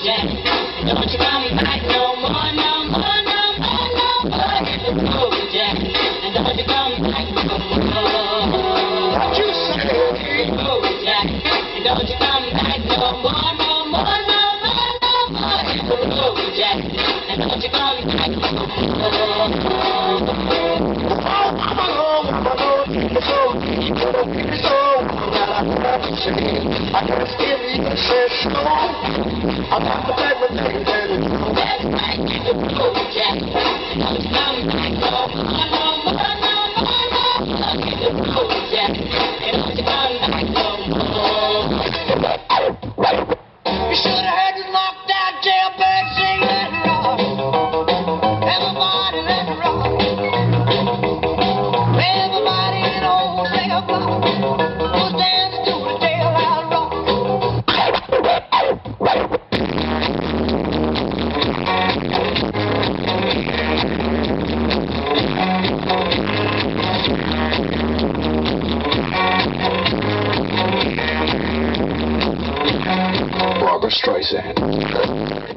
Jack. Don't you come back no more, no more, no more, no more. Groove Jack. And don't you come back no more. What you say? Groove Jack. And don't you come back no more, no more, no more, no more. Groove Jack. And don't you come back no more. I can't steal you and say so. I'm not the type of thing that is That's right, it's a groove Jack. And don't you come back no more, no more, no more, no more. It's a groove Jack. And don't you come back no more. You should have heard the knocked out jailbird sing let it rock. Everybody let it rock. Everybody in the old jail block was dancing to the jailhouse rock. Barbra Streisand.